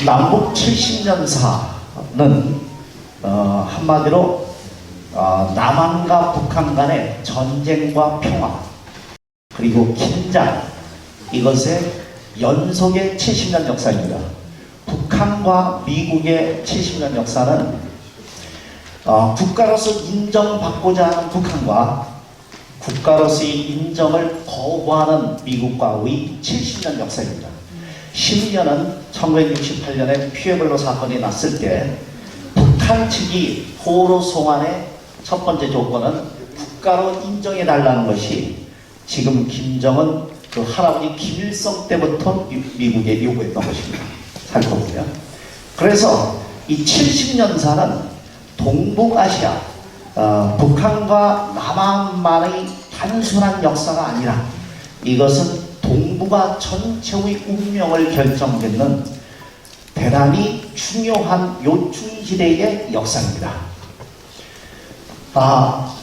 남북 70년사는 한마디로 남한과 북한 간의 전쟁과 평화 그리고 긴장 이것의 연속의 70년 역사입니다. 북한과 미국의 70년 역사는 국가로서 인정받고자 하는 북한과 국가로서의 인정을 거부하는 미국과의 70년 역사입니다. 10년은 1968년에 피에블로 사건이 났을 때 북한 측이 포로 송환의 첫 번째 조건은 국가로 인정해달라는 것이 지금 김정은 그 할아버지 김일성 때부터 미국에 요구했던 것입니다. 살펴보면. 그래서 이 70년사는 동북아시아 북한과 남한만의 단순한 역사가 아니라 이것은 동북아 전체의 운명을 결정짓는 대단히 중요한 요충지대의 역사입니다.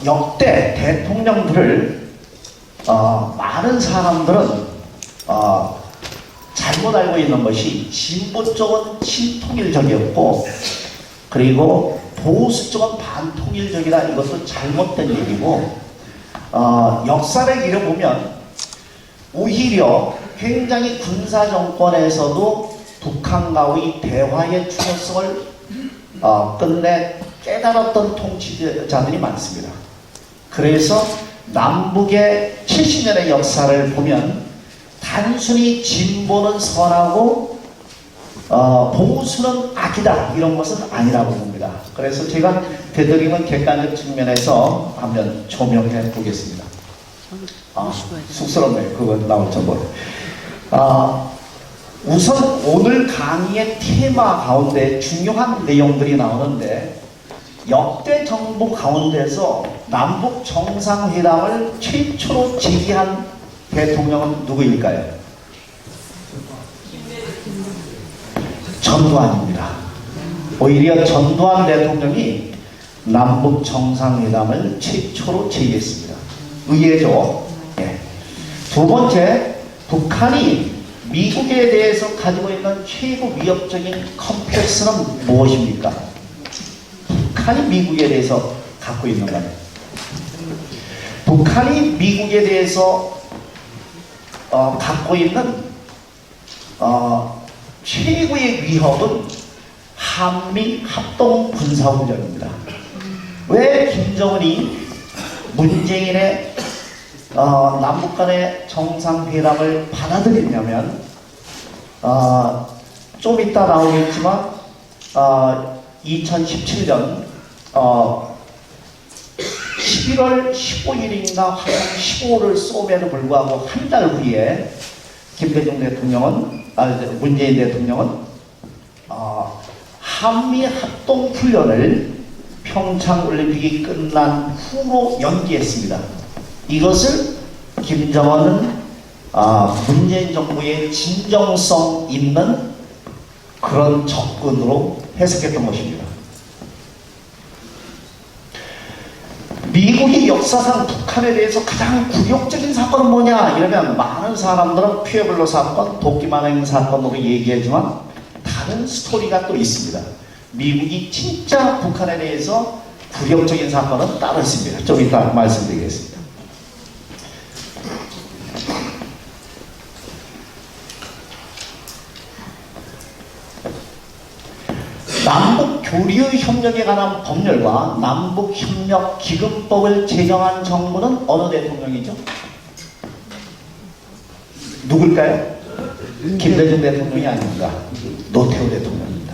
역대 대통령들을 많은 사람들은 잘못 알고 있는 것이 진보 쪽은 친통일적이었고 그리고 보수 쪽은 반통일적이다. 이것도 잘못된 얘기고 역사를 잃어보면 오히려 굉장히 군사정권에서도 북한과의 대화의 중요성을 끝내 깨달았던 통치자들이 많습니다. 그래서 남북의 70년의 역사를 보면 단순히 진보는 선하고 보수는 악이다 이런 것은 아니라고 봅니다. 그래서 제가 되도록이면 객관적 측면에서 한번 조명해 보겠습니다. 쑥스럽네요. 그건 나올 정도로. 우선 오늘 강의의 테마 가운데 중요한 내용들이 나오는데 역대 정부 가운데서 남북 정상회담을 최초로 제기한 대통령은 누구일까요? 전두환입니다. 오히려 전두환 대통령이 남북 정상회담을 최초로 제기했습니다. 의외죠. 네. 두 번째, 북한이 미국에 대해서 가지고 있는 최고 위협적인 컴플렉스는 무엇입니까? 북한이 미국에 대해서 갖고 있는 거예요. 북한이 미국에 대해서 갖고 있는 최고의 위협은 한미 합동 군사훈련입니다. 왜 김정은이 문재인의 남북 간의 정상회담을 받아들였냐면 좀 이따 나오겠지만 2017년 11월 15일인가 화성 15일을 쏘면도 불구하고 한 달 후에 김대중 대통령은 문재인 대통령은 한미 합동훈련을 평창올림픽이 끝난 후로 연기했습니다. 이것을 김정은은 문재인 정부의 진정성 있는 그런 접근으로 해석했던 것입니다. 미국이 역사상 북한에 대해서 가장 굴욕적인 사건은 뭐냐 이러면 많은 사람들은 피에블로 사건, 도끼만행 사건으로 얘기하지만 다른 스토리가 또 있습니다. 미국이 진짜 북한에 대해서 굴욕적인 사건은 따로 있습니다. 좀 이따 말씀드리겠습니다. 남북 교류 협력에 관한 법률과 남북 협력 기금법을 제정한 정부는 어느 대통령이죠? 누굴까요? 김대중 대통령이 아닙니다. 노태우 대통령입니다.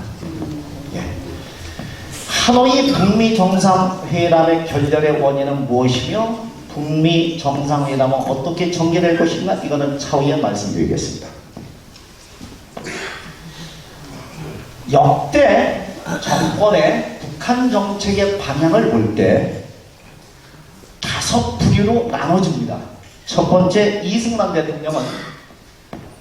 예. 하노이 북미 정상회담의 결렬의 원인은 무엇이며 북미 정상회담은 어떻게 전개될 것인가? 이거는 차후에 말씀드리겠습니다. 역대 정권의 북한 정책의 방향을 볼 때 5부류로 나눠집니다. 첫 번째, 이승만 대통령은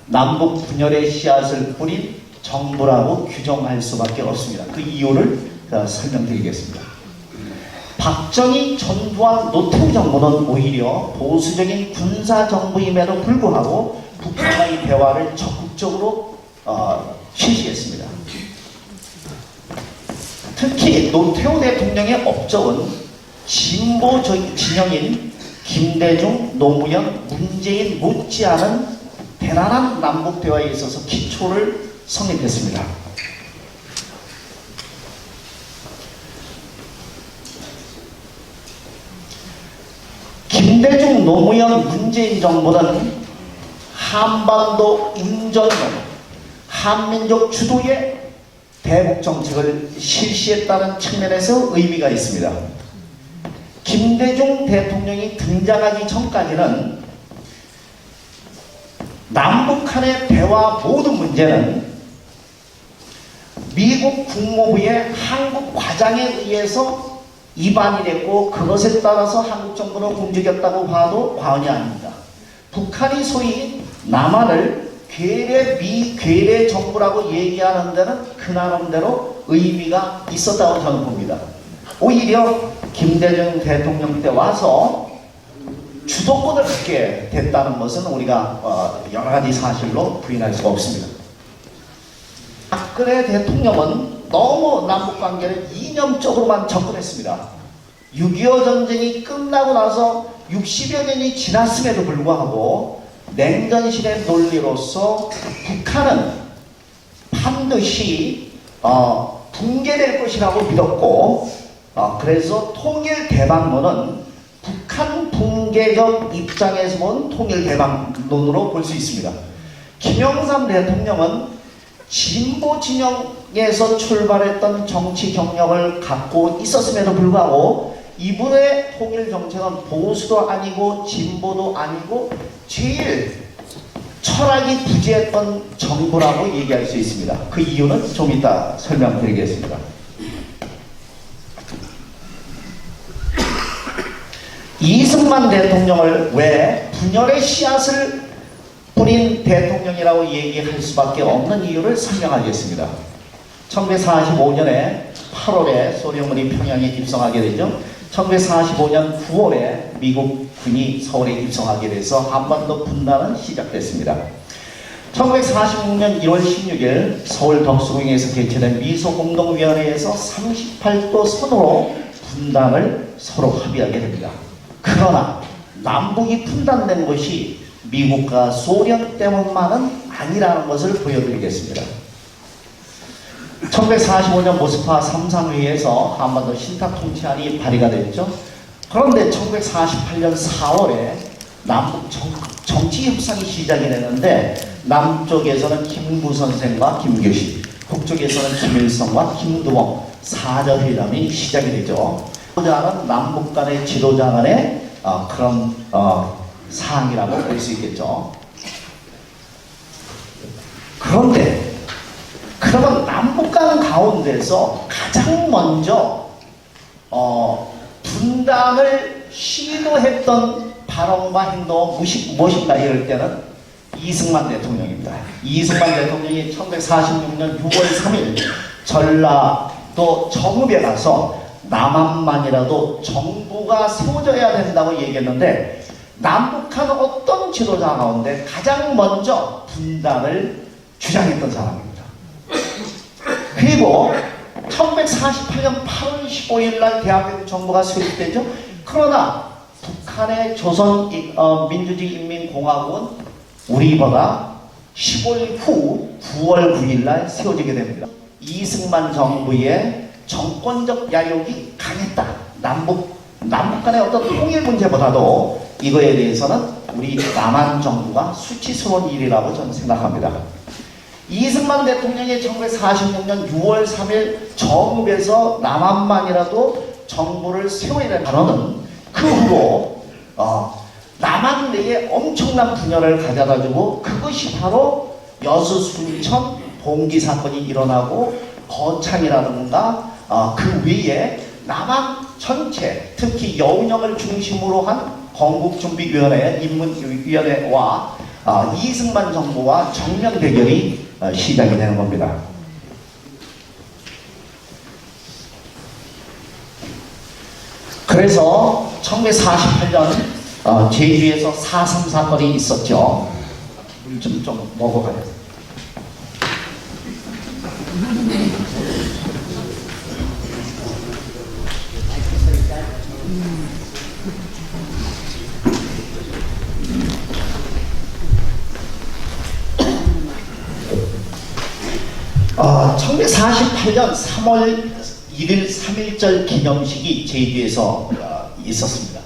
남북 분열의 씨앗을 뿌린 정부라고 규정할 수밖에 없습니다. 그 이유를 설명드리겠습니다. 박정희, 전두환, 노태우 정부는 오히려 보수적인 군사정부임에도 불구하고 북한과의 대화를 적극적으로 실시했습니다. 당시 노태우 대통령의 업적은 진보 진영인 김대중, 노무현, 문재인 못지않은 대단한 남북 대화에 있어서 기초를 성립했습니다. 김대중, 노무현, 문재인 정부는 한반도 운전론, 한민족 주도의 대북 정책을 실시했다는 측면에서 의미가 있습니다. 김대중 대통령이 등장하기 전까지는 남북한의 대화 모든 문제는 미국 국무부의 한국 과장에 의해서 입안이 됐고 그것에 따라서 한국 정부는 움직였다고 봐도 과언이 아닙니다. 북한이 소위 남한을 괴뢰 정부라고 얘기하는 데는 그 나름대로 의미가 있었다고 저는 봅니다. 오히려 김대중 대통령 때 와서 주도권을 갖게 됐다는 것은 우리가 여러 가지 사실로 부인할 수가 없습니다. 박근혜 대통령은 너무 남북관계를 이념적으로만 접근했습니다. 6.25 전쟁이 끝나고 나서 60여 년이 지났음에도 불구하고 냉전실의 논리로서 북한은 반드시 붕괴될 것이라고 믿었고 그래서 통일대박론은 북한 붕괴적 입장에서 본 통일대박론으로 볼 수 있습니다. 김영삼 대통령은 진보 진영에서 출발했던 정치 경력을 갖고 있었음에도 불구하고 이분의 통일 정책은 보수도 아니고 진보도 아니고 제일 철학이 부재했던 정부라고 얘기할 수 있습니다. 그 이유는 좀 이따 설명드리겠습니다. 이승만 대통령을 왜 분열의 씨앗을 뿌린 대통령이라고 얘기할 수밖에 없는 이유를 설명하겠습니다. 1945년에 8월에 소련군이 평양에 입성하게 되죠. 1945년 9월에 미국 군이 서울에 입성하게 돼서 한반도 분단은 시작됐습니다. 1946년 1월 16일 서울 덕수궁에서 개최된 미소공동위원회에서 38도 선으로 분단을 서로 합의하게 됩니다. 그러나 남북이 분단된 것이 미국과 소련 때문만은 아니라는 것을 보여드리겠습니다. 1945년 모스크바 3상회의에서 한반도 신탁통치안이 발의가 됐죠. 그런데 1948년 4월에 남북 정치 협상이 시작이 되는데 남쪽에서는 김구 선생과 김교식, 북쪽에서는 김일성과 김두봉 사저회담이 시작이 되죠. 지도자는 남북 간의 지도자 간의 그런 사항이라고 볼 수 있겠죠. 그런데 그러면 남북 간 가운데서 가장 먼저 분단을 시도했던 발언과 행동 무엇인가 이럴 때는 이승만 대통령입니다. 이승만 대통령이 1946년 6월 3일 전라도 정읍에 가서 남한만이라도 정부가 세워져야 된다고 얘기했는데 남북한 어떤 지도자 가운데 가장 먼저 분단을 주장했던 사람입니다. 그리고 1948년 8월 15일 날 대한민국 정부가 수립되죠. 그러나 북한의 조선민주주의인민공화국은 우리보다 15일 후 9월 9일 날 세워지게 됩니다. 이승만 정부의 정권적 야욕이 강했다. 남북 간의 어떤 통일 문제보다도 이거에 대해서는 우리 남한 정부가 수치스러운 일이라고 저는 생각합니다. 이승만 대통령이 1946년 6월 3일 정읍에서 남한만이라도 정부를 세워야 되는 단어는 그 후로 남한 내에 엄청난 분열을 가져다주고 그것이 바로 여수 순천 봉기 사건이 일어나고 거창이라든가 그 위에 남한 전체 특히 여운형을 중심으로 한 건국준비위원회 인문위원회와 이승만 정부와 정면 대결이 시작이 되는 겁니다. 그래서 1948년 제주에서 4.3 사건이 있었죠. 물 좀 먹어가요. 1948년 3월 1일 3.1절 기념식이 제주에서 있었습니다.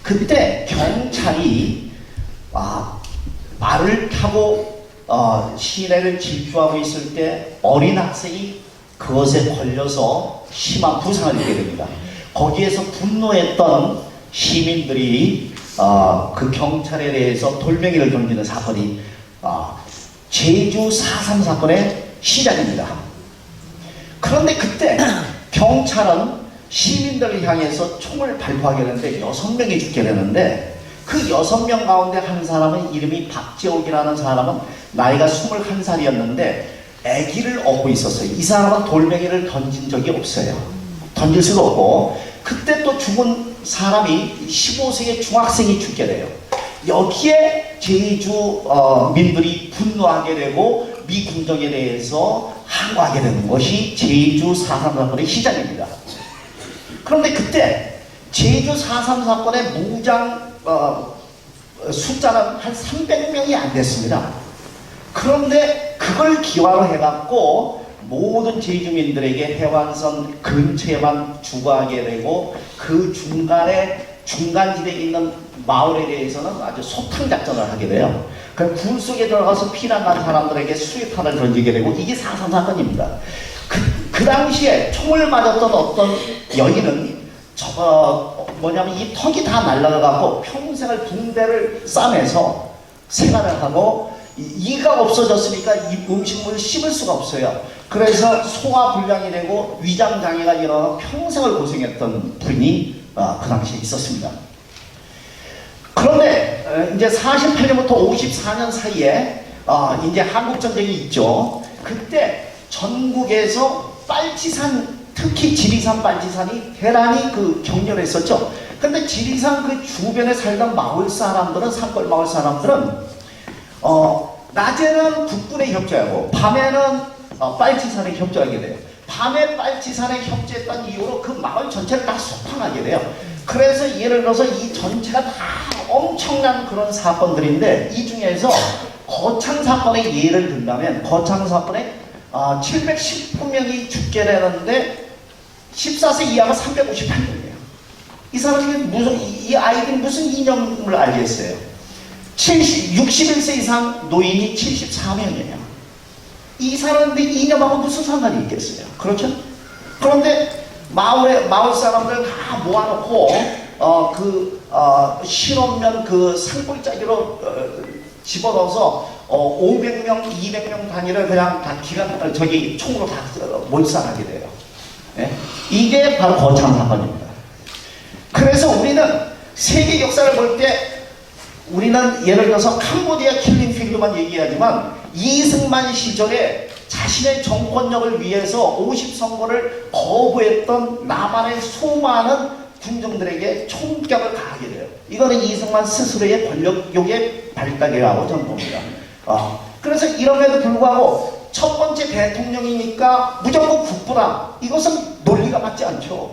그때 경찰이 말을 타고 시내를 질주하고 있을 때 어린 학생이 그것에 걸려서 심한 부상을 입게 됩니다. 거기에서 분노했던 시민들이 그 경찰에 대해서 돌멩이를 던지는 사건이 제주 4.3 사건의 시작입니다. 그런데 그때 경찰은 시민들을 향해서 총을 발포하게 되는데 6명이 죽게 되는데 그 6명 가운데 한 사람은 이름이 박재옥이라는 사람은 나이가 21살이었는데 아기를 업고 있었어요. 이 사람은 돌멩이를 던진 적이 없어요. 던질 수도 없고 그때 또 죽은 사람이 15세의 중학생이 죽게 돼요. 여기에 제주 민들이 분노하게 되고 미군정에 대해서 항거하게 되는 것이 제주 4.3 사건의 시작입니다. 그런데 그때 제주 4.3 사건의 무장 숫자는 한 300명이 안 됐습니다. 그런데 그걸 기화로 해갖고 모든 제주민들에게 해관선 근처에만 주거하게 되고 그 중간지대에 있는 마을에 대해서는 아주 소탕작전을 하게 돼요. 그 굴 속에 들어가서 피난간 사람들에게 수류탄을 던지게 되고 이게 4.3 사건입니다. 그 당시에 총을 맞았던 어떤 여인은 이 턱이 다 날라가고 평생을 붕대를 싸매서 생활을 하고 이가 없어졌으니까 이 음식물을 씹을 수가 없어요. 그래서 소화불량이 되고 위장장애가 일어나 평생을 고생했던 분이 그 당시에 있었습니다. 그런데 이제 48년부터 54년 사이에 이제 한국전쟁이 있죠. 그때 전국에서 빨치산, 특히 지리산 빨치산이 대란히 격렬했었죠. 근데 지리산 그 주변에 살던 마을 사람들은, 산골 마을 사람들은 낮에는 국군에 협조하고 밤에는 빨치산에 협조하게 돼요. 밤에 빨치산에 협조했던 이유로 그 마을 전체를 다 소탕하게 돼요. 그래서 예를 들어서 이 전체가 다 엄청난 그런 사건들인데 이 중에서 거창 사건의 예를 든다면 거창 사건에 719명이 죽게 되는데 14세 이하가 358명이에요. 이 사람이 이 아이들이 무슨 이념을 알겠어요? 61세 이상 노인이 74명이에요. 이 사람들이 이념하고 무슨 상관이 있겠어요? 그렇죠? 그런데 마을 사람들 다 모아놓고 실업면 산골짜기로 집어넣어서 500명, 200명 단위를 그냥 다 총으로 다 몰살하게 돼요. 네? 이게 바로 거창 사건입니다. 그래서 우리는 세계 역사를 볼 때 우리는 예를 들어서 캄보디아 킬링필드만 얘기하지만 이승만 시절에 자신의 정권력을 위해서 50선거를 거부했던 남한의 수많은 군중들에게 총격을 가하게 돼요. 이거는 이승만 스스로의 권력욕의 발달이라고 저는 봅니다. 그래서 이럼에도 불구하고 첫 번째 대통령이니까 무조건 국부다. 이것은 논리가 맞지 않죠.